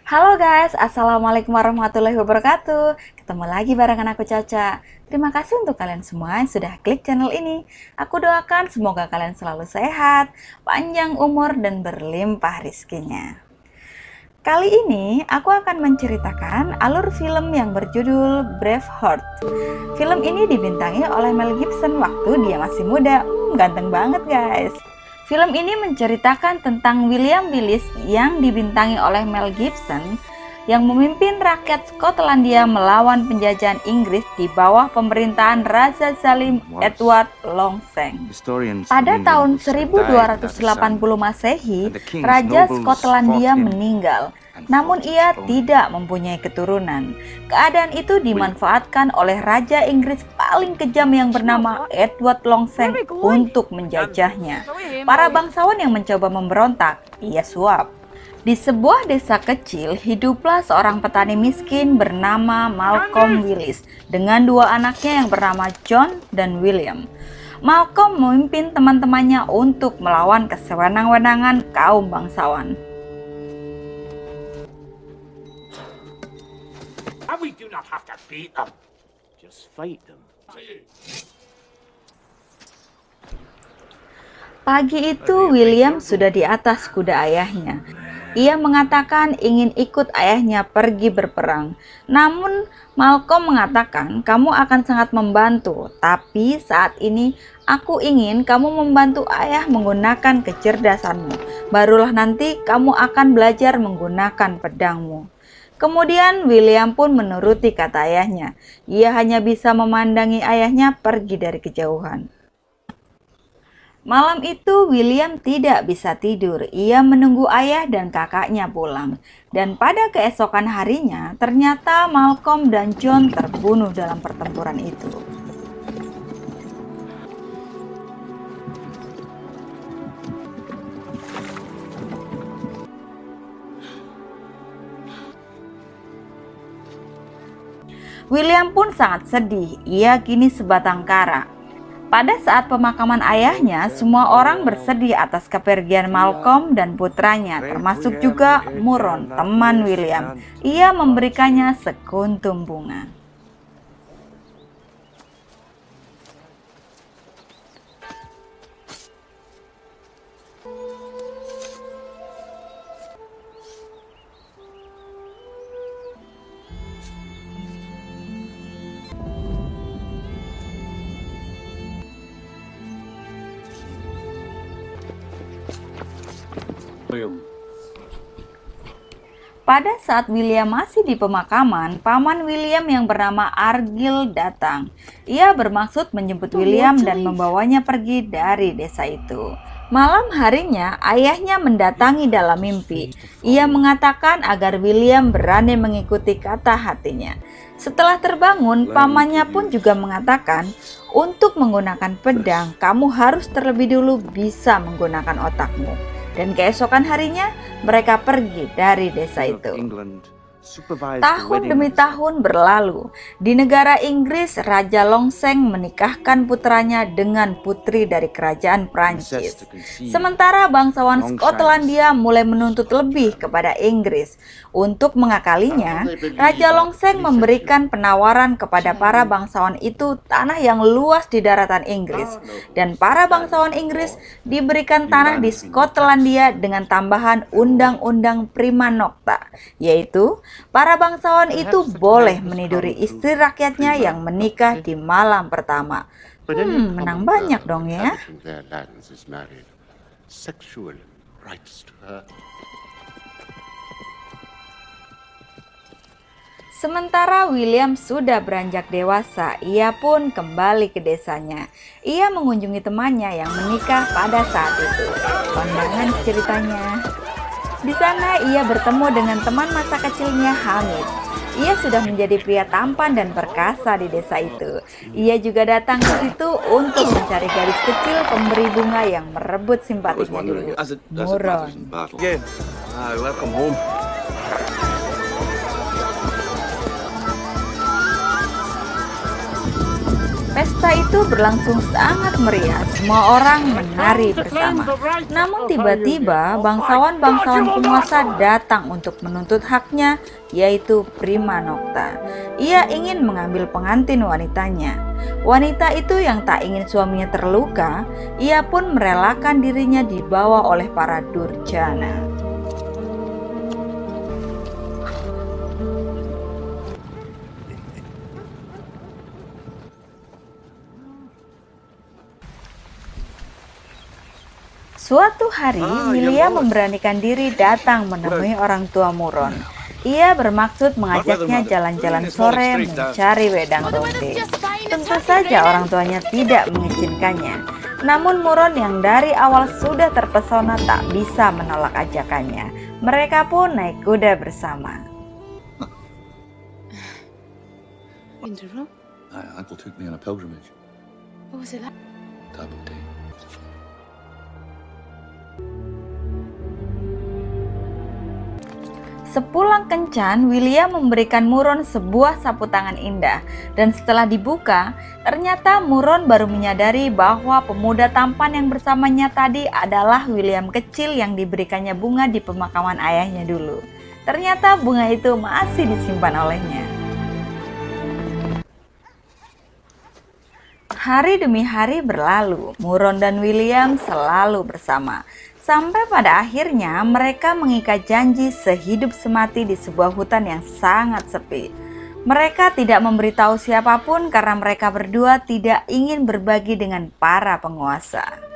Halo guys, Assalamualaikum warahmatullahi wabarakatuh. Ketemu lagi barengan aku Caca. Terima kasih untuk kalian semua yang sudah klik channel ini. Aku doakan semoga kalian selalu sehat, panjang umur, dan berlimpah rizkinya. Kali ini aku akan menceritakan alur film yang berjudul Braveheart. Film ini dibintangi oleh Mel Gibson waktu dia masih muda. Ganteng banget guys. Film ini menceritakan tentang William Willis yang dibintangi oleh Mel Gibson yang memimpin rakyat Skotlandia melawan penjajahan Inggris di bawah pemerintahan Raja Zalim Edward Longseng. Pada tahun 1280 Masehi, Raja Skotlandia meninggal, namun ia tidak mempunyai keturunan. Keadaan itu dimanfaatkan oleh Raja Inggris paling kejam yang bernama Edward Longseng untuk menjajahnya. Para bangsawan yang mencoba memberontak, ia suap. Di sebuah desa kecil, hiduplah seorang petani miskin bernama Malcolm Willis dengan dua anaknya yang bernama John dan William. Malcolm memimpin teman-temannya untuk melawan kesewenang-wenangan kaum bangsawan. We do not have to beat them. Just fight them. Pagi itu William sudah di atas kuda ayahnya. Ia mengatakan ingin ikut ayahnya pergi berperang. Namun Malcolm mengatakan, kamu akan sangat membantu, tapi saat ini aku ingin kamu membantu ayah menggunakan kecerdasanmu. Barulah nanti kamu akan belajar menggunakan pedangmu. Kemudian William pun menuruti kata ayahnya. Ia hanya bisa memandangi ayahnya pergi dari kejauhan. Malam itu William tidak bisa tidur. Ia menunggu ayah dan kakaknya pulang. Dan pada keesokan harinya, ternyata Malcolm dan John terbunuh dalam pertempuran itu. William pun sangat sedih. Ia kini sebatang kara. Pada saat pemakaman ayahnya, semua orang bersedih atas kepergian Malcolm dan putranya, termasuk juga Muron, teman William. Ia memberikannya sekuntum bunga. Pada saat William masih di pemakaman, paman William yang bernama Argyll datang. Ia bermaksud menjemput William dan membawanya pergi dari desa itu. Malam harinya, ayahnya mendatangi dalam mimpi. Ia mengatakan agar William berani mengikuti kata hatinya. Setelah terbangun, pamannya pun juga mengatakan, untuk menggunakan pedang, kamu harus terlebih dulu bisa menggunakan otakmu. Dan keesokan harinya, mereka pergi dari desa itu. Tahun demi tahun berlalu. Di negara Inggris, Raja Longseng menikahkan putranya dengan putri dari kerajaan Prancis. Sementara bangsawan Skotlandia mulai menuntut lebih kepada Inggris. Untuk mengakalinya, Raja Longseng memberikan penawaran kepada para bangsawan itu tanah yang luas di daratan Inggris. Dan para bangsawan Inggris diberikan tanah di Skotlandia dengan tambahan undang-undang Prima Nocta, yaitu para bangsawan itu boleh meniduri istri rakyatnya yang menikah di malam pertama. Menang banyak dong ya. Sementara William sudah beranjak dewasa, ia pun kembali ke desanya. Ia mengunjungi temannya yang menikah pada saat itu. Kondangan ceritanya. Di sana ia bertemu dengan teman masa kecilnya Hamid. Ia sudah menjadi pria tampan dan perkasa di desa itu. Ia juga datang ke situ untuk mencari gadis kecil pemberi bunga yang merebut simpatinya dulu, Muron. Pesta itu berlangsung sangat meriah, semua orang menari bersama. Namun tiba-tiba bangsawan-bangsawan penguasa datang untuk menuntut haknya, yaitu Prima Nocta. Ia ingin mengambil pengantin wanitanya. Wanita itu yang tak ingin suaminya terluka, ia pun merelakan dirinya dibawa oleh para durjana. Suatu hari, William memberanikan diri datang menemui orang tua Muron. Ia bermaksud mengajaknya jalan-jalan sore mencari wedang ronde. Tentu saja orang tuanya tidak mengizinkannya. Namun Muron yang dari awal sudah terpesona tak bisa menolak ajakannya. Mereka pun naik kuda bersama. Uncle took me on a pilgrimage. What was it like? Double day. Sepulang kencan, William memberikan Muron sebuah sapu tangan indah. Dan setelah dibuka, ternyata Muron baru menyadari bahwa pemuda tampan yang bersamanya tadi adalah William kecil yang diberikannya bunga di pemakaman ayahnya dulu. Ternyata bunga itu masih disimpan olehnya. Hari demi hari berlalu, Muron dan William selalu bersama. Sampai pada akhirnya mereka mengikat janji sehidup semati di sebuah hutan yang sangat sepi. Mereka tidak memberitahu siapapun karena mereka berdua tidak ingin berbagi dengan para penguasa.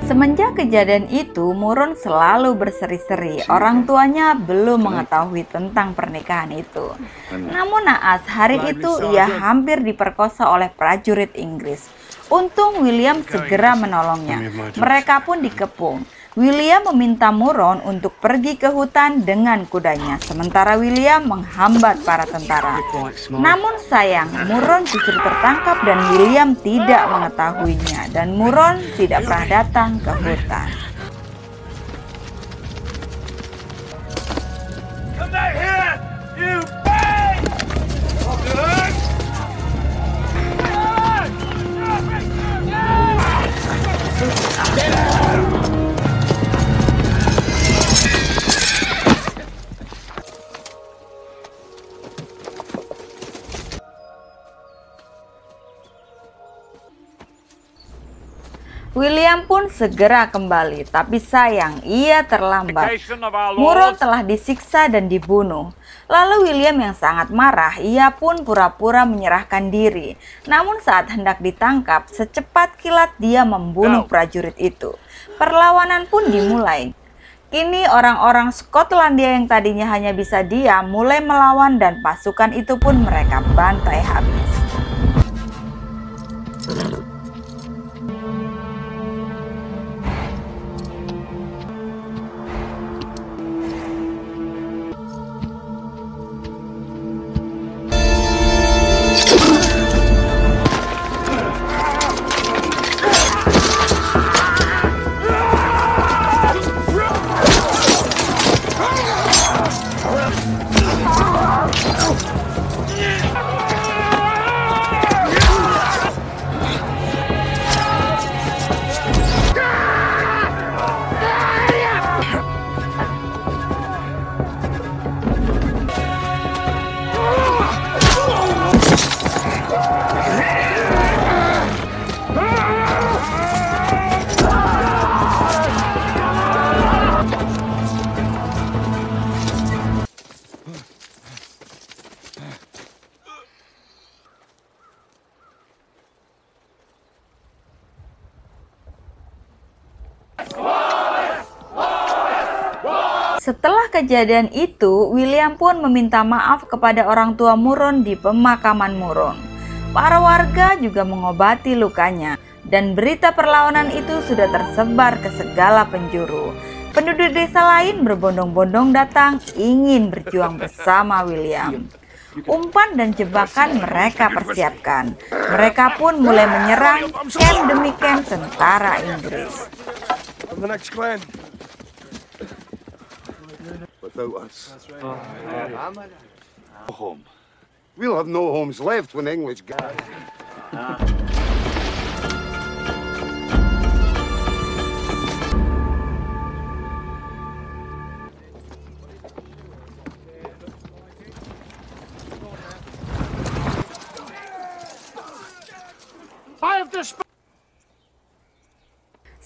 Semenjak kejadian itu, Muron selalu berseri-seri. Orang tuanya belum mengetahui tentang pernikahan itu. Namun naas, hari itu ia hampir diperkosa oleh prajurit Inggris. Untung William segera menolongnya. Mereka pun dikepung. William meminta Muron untuk pergi ke hutan dengan kudanya, sementara William menghambat para tentara. Namun sayang, Muron justru tertangkap dan William tidak mengetahuinya, dan Muron tidak pernah datang ke hutan. Come back here, you bang! William pun segera kembali, tapi sayang ia terlambat. Muron telah disiksa dan dibunuh. Lalu William yang sangat marah, ia pun pura-pura menyerahkan diri. Namun saat hendak ditangkap, secepat kilat dia membunuh prajurit itu. Perlawanan pun dimulai. Kini orang-orang Skotlandia yang tadinya hanya bisa diam mulai melawan dan pasukan itu pun mereka bantai habis. Setelah kejadian itu, William pun meminta maaf kepada orang tua Muron di pemakaman Muron. Para warga juga mengobati lukanya, dan berita perlawanan itu sudah tersebar ke segala penjuru. Penduduk desa lain berbondong-bondong datang ingin berjuang bersama William. Umpan dan jebakan mereka persiapkan. Mereka pun mulai menyerang camp demi camp tentara Inggris. The next clan. Without us. Home. We'll have no homes left when the English get.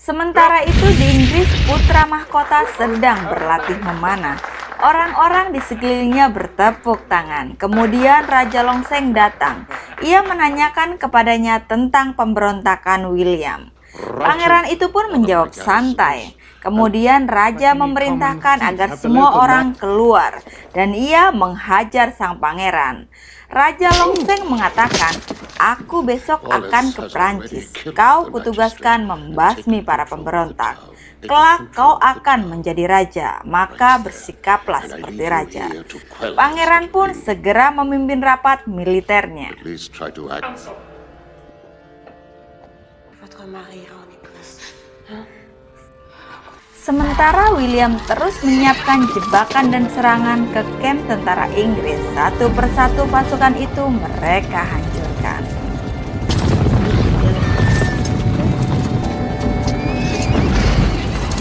Sementara itu di Inggris, putra mahkota sedang berlatih memanah. Orang-orang di sekelilingnya bertepuk tangan. Kemudian Raja Longseng datang. Ia menanyakan kepadanya tentang pemberontakan William. Pangeran itu pun menjawab santai. Kemudian Raja memerintahkan agar semua orang keluar dan ia menghajar sang pangeran. Raja Longseng mengatakan, "Aku besok akan ke Prancis. Kau kutugaskan membasmi para pemberontak. Kelak kau akan menjadi raja, maka bersikaplah seperti raja." Pangeran pun segera memimpin rapat militernya. At least try to act. Votre mari en Écosse. Sementara William terus menyiapkan jebakan dan serangan ke camp tentara Inggris. Satu persatu pasukan itu mereka hancurkan.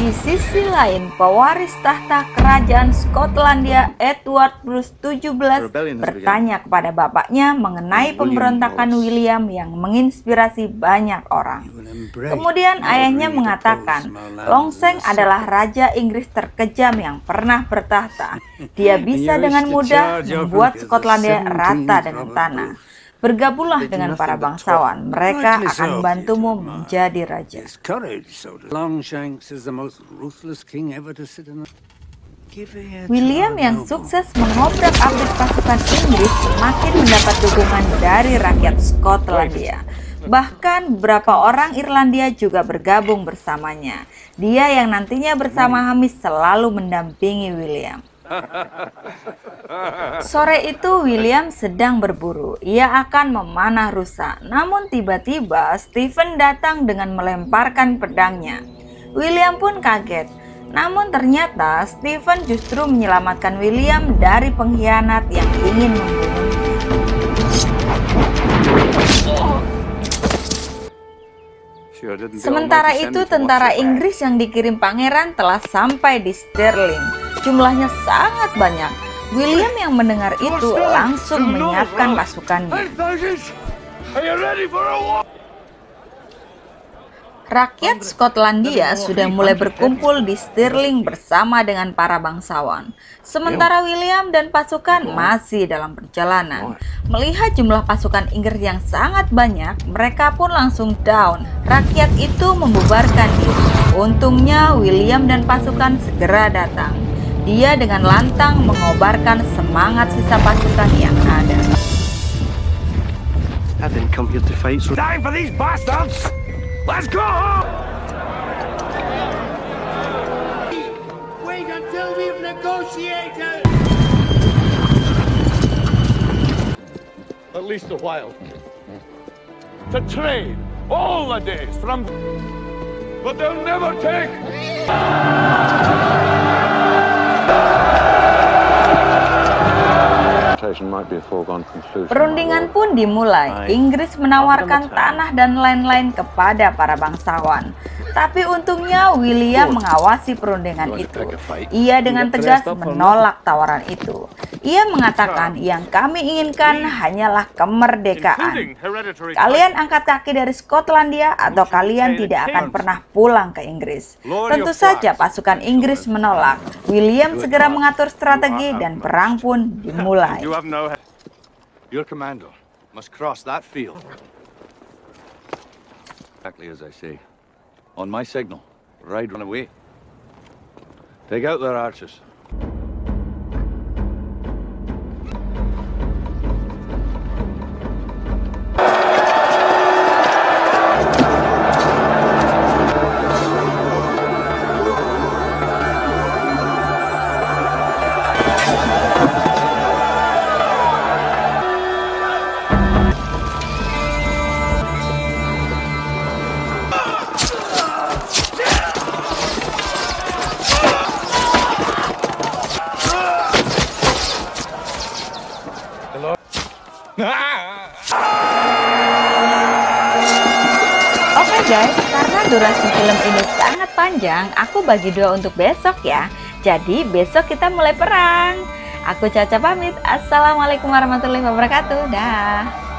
Di sisi lain, pewaris tahta kerajaan Skotlandia Edward Bruce 17 bertanya kepada bapaknya mengenai pemberontakan William yang menginspirasi banyak orang. Kemudian ayahnya mengatakan, Longseng adalah raja Inggris terkejam yang pernah bertahta. Dia bisa dengan mudah membuat Skotlandia rata dengan tanah. Bergabunglah dengan para bangsawan, mereka akan membantumu menjadi raja. William yang sukses mengobrak-abrik pasukan Inggris semakin mendapat dukungan dari rakyat Skotlandia. Bahkan beberapa orang Irlandia juga bergabung bersamanya. Dia yang nantinya bersama Hamis selalu mendampingi William. Sore itu William sedang berburu. Ia akan memanah rusa. Namun tiba-tiba Stephen datang dengan melemparkan pedangnya. William pun kaget. Namun ternyata Stephen justru menyelamatkan William dari pengkhianat yang ingin membunuhnya. Sementara itu tentara Inggris yang dikirim pangeran telah sampai di Stirling. Jumlahnya sangat banyak. William yang mendengar itu langsung menyiapkan pasukannya. Rakyat Skotlandia sudah mulai berkumpul di Stirling bersama dengan para bangsawan. Sementara William dan pasukan masih dalam perjalanan. Melihat jumlah pasukan Inggris yang sangat banyak, mereka pun langsung down. Rakyat itu membubarkan diri. Untungnya William dan pasukan segera datang. Dia dengan lantang mengobarkan semangat sisa pasukan yang ada. I didn't come here to fight, so die for these bastards! Let's go! Wait until we've negotiated! At least a while. To trade all the days from... But they'll never take... Perundingan pun dimulai. Inggris menawarkan tanah dan lain-lain kepada para bangsawan. Tapi untungnya William mengawasi perundingan itu. Ia dengan tegas menolak tawaran itu. Ia mengatakan yang kami inginkan hanyalah kemerdekaan. Kalian angkat kaki dari Skotlandia atau kalian tidak akan pernah pulang ke Inggris. Tentu saja pasukan Inggris menolak. William segera mengatur strategi dan perang pun dimulai. Your commando must cross that field. Exactly as I say. On my signal, ride run away. Take out their archers. Oke guys, karena durasi film ini sangat panjang, aku bagi dua untuk besok ya. Jadi besok kita mulai perang. Aku Caca pamit. Assalamualaikum warahmatullahi wabarakatuh. Dah.